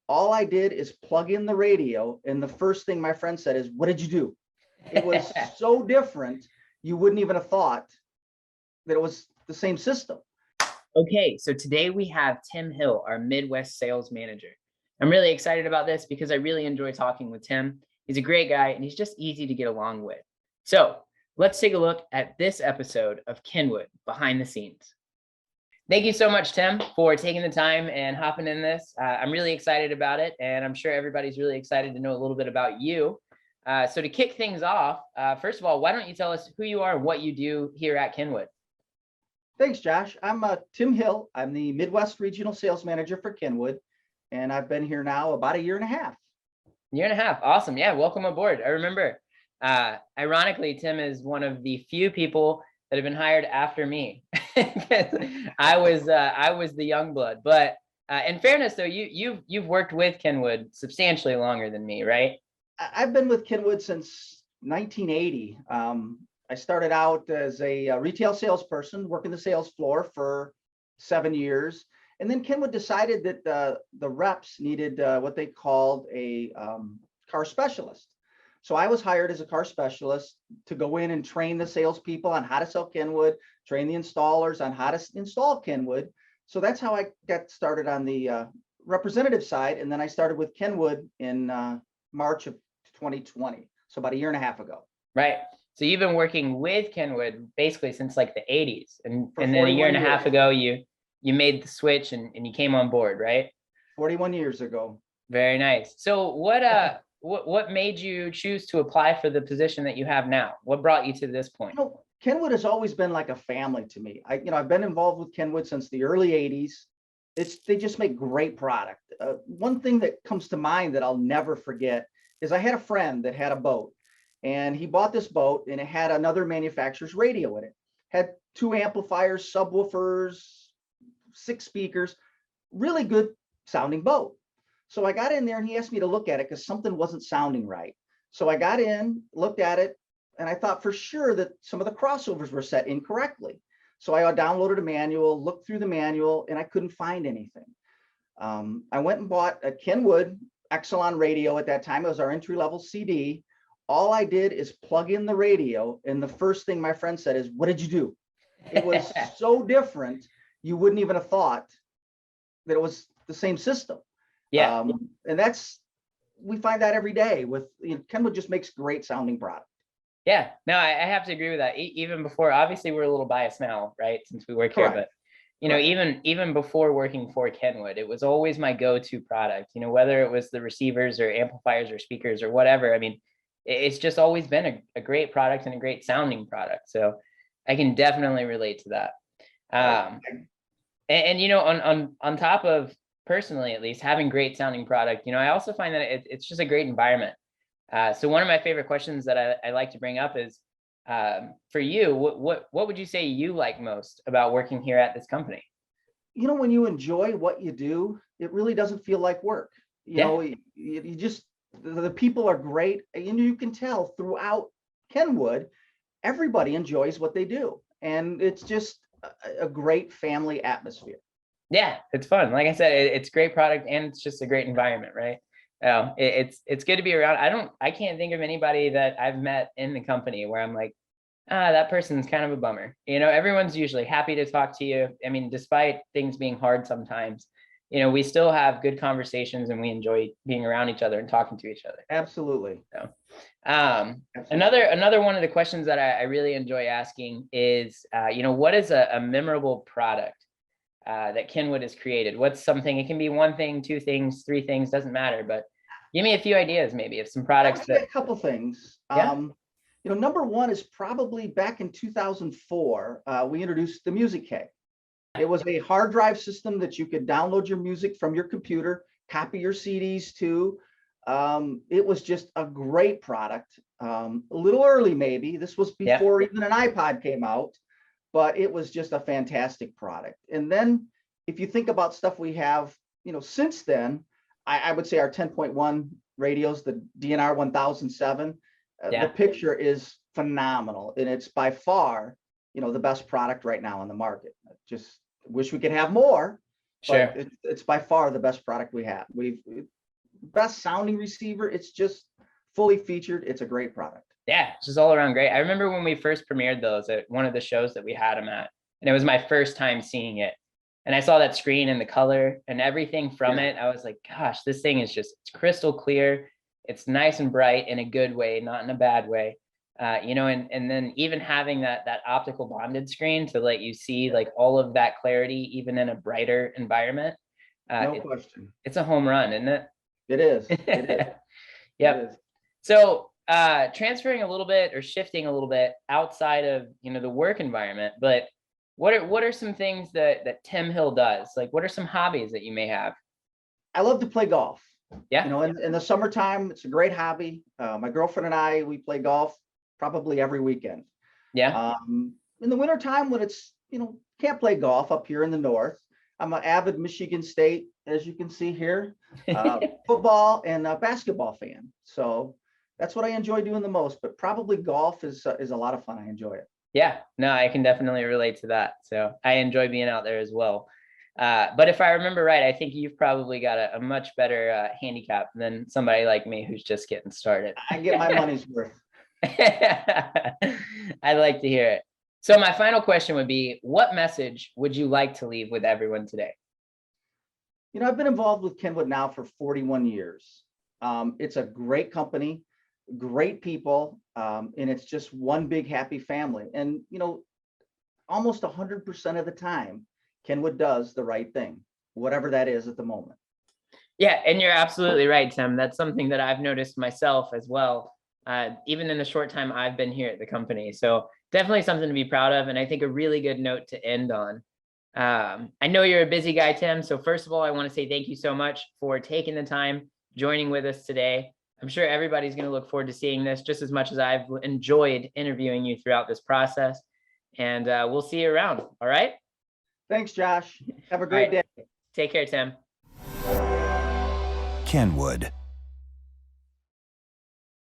all I did is plug in the radio, and the first thing my friend said is, "What did you do?" It was so different, you wouldn't even have thought that it was the same system. Okay, so today we have Tim Hill, our Midwest sales manager. I'm really excited about this because I really enjoy talking with Tim. He's a great guy and he's just easy to get along with. So let's take a look at this episode of Kenwood Behind the Scenes. Thank you so much, Tim, for taking the time and hopping in this. I'm really excited about it, and I'm sure everybody's really excited to know a little bit about you. So to kick things off, first of all, why don't you tell us who you are and what you do here at Kenwood? Thanks, Josh. I'm Tim Hill. I'm the Midwest Regional Sales Manager for Kenwood, and I've been here now about a year and a half. Year and a half. Awesome. Yeah, welcome aboard. I remember, ironically, Tim is one of the few people that have been hired after me. I was the young blood. But in fairness, though, you've worked with Kenwood substantially longer than me, right? I've been with Kenwood since 1980. I started out as a retail salesperson, working the sales floor for 7 years. And then Kenwood decided that the reps needed what they called a car specialist. So I was hired as a car specialist to go in and train the salespeople on how to sell Kenwood, train the installers on how to install Kenwood. So that's how I got started on the representative side. And then I started with Kenwood in March of 2020. So about a year and a half ago. Right. So you've been working with Kenwood basically since like the 80s. And then a 41 year and a half years. ago, you made the switch and you came on board, right? 41 years ago. Very nice. So what made you choose to apply for the position that you have now? What brought you to this point? Kenwood has always been like a family to me. I've been involved with Kenwood since the early 80s. They just make great product. One thing that comes to mind that I'll never forget is I had a friend that had a boat, and he bought this boat and it had another manufacturer's radio in it. Had 2 amplifiers, subwoofers, 6 speakers, really good sounding boat. So I got in there and he asked me to look at it because something wasn't sounding right. So I got in, looked at it, and I thought for sure that some of the crossovers were set incorrectly. So I downloaded a manual, looked through the manual, and I couldn't find anything. I went and bought a Kenwood Exelon radio at that time. It was our entry-level CD. All I did is plug in the radio, and the first thing my friend said is, "What did you do?" It was so different, you wouldn't even have thought that it was the same system. Yeah. And we find that every day with, Kenwood just makes great sounding product. Yeah, no, I have to agree with that. Even before, obviously we're a little biased now, right? Since we work here, but even before working for Kenwood, it was always my go-to product, whether it was the receivers or amplifiers or speakers or whatever. I mean, it's just always been a great product and a great sounding product. So I can definitely relate to that. On top of personally, at least having great sounding product, I also find that it's just a great environment. So one of my favorite questions that I like to bring up is, for you, what would you say you like most about working here at this company? When you enjoy what you do, it really doesn't feel like work. You just, the people are great. And you can tell throughout Kenwood, everybody enjoys what they do. And it's just a great family atmosphere. Yeah, it's fun. Like I said, it's great product and it's just a great environment, right? It's good to be around. I can't think of anybody that I've met in the company where I'm like, that person's kind of a bummer. Everyone's usually happy to talk to you. I mean, despite things being hard sometimes, we still have good conversations and we enjoy being around each other and talking to each other. Absolutely. So, another one of the questions that I really enjoy asking is, what is a memorable product that Kenwood has created? What's something? It can be one thing, 2 things, 3 things, doesn't matter. But give me a few ideas, maybe, of some products a couple things. Yeah. Number one is probably back in 2004. We introduced the Music K. It was a hard drive system that you could download your music from your computer, copy your CDs to. It was just a great product. A little early, maybe. This was before even an iPod came out. But it was just a fantastic product. And then if you think about stuff we have, since then, I would say our 10.1 radios, the DNR 1007, the picture is phenomenal. And it's by far, the best product right now on the market. Just wish we could have more. Sure. but it's by far the best product we have. Best sounding receiver. It's just fully featured. It's a great product. Yeah, it's just all around great. I remember when we first premiered those at one of the shows that we had them at, and it was my first time seeing it. And I saw that screen and the color and everything from it. I was like, gosh, this thing is just, it's crystal clear. It's nice and bright in a good way, not in a bad way. And then even having that optical bonded screen to let you see like all of that clarity, even in a brighter environment. No question. It's a home run, isn't it? It is. It is. Yep. It is. So transferring a little bit or shifting a little bit outside of the work environment, but what are some things that Tim Hill does? Like, what are some hobbies that you may have? I love to play golf. Yeah. In the summertime, it's a great hobby. My girlfriend and I, we play golf probably every weekend. Yeah. In the wintertime, when it's, can't play golf up here in the north, I'm an avid Michigan State, as you can see here, football and basketball fan. So that's what I enjoy doing the most, but probably golf is a lot of fun. I enjoy it. Yeah, no, I can definitely relate to that. So I enjoy being out there as well. But if I remember right, I think you've probably got a much better handicap than somebody like me who's just getting started. I get my money's worth. I'd like to hear it. So my final question would be, what message would you like to leave with everyone today? I've been involved with Kenwood now for 41 years. It's a great company, great people, and it's just one big happy family. And, almost 100% of the time, Kenwood does the right thing, whatever that is at the moment. Yeah, and you're absolutely right, Tim. That's something that I've noticed myself as well, even in the short time I've been here at the company. So definitely something to be proud of, and I think a really good note to end on. I know you're a busy guy, Tim. So first of all, I want to say thank you so much for taking the time, joining with us today. I'm sure everybody's going to look forward to seeing this just as much as I've enjoyed interviewing you throughout this process. And we'll see you around. All right. Thanks, Josh. Have a great day. Take care, Tim. Kenwood.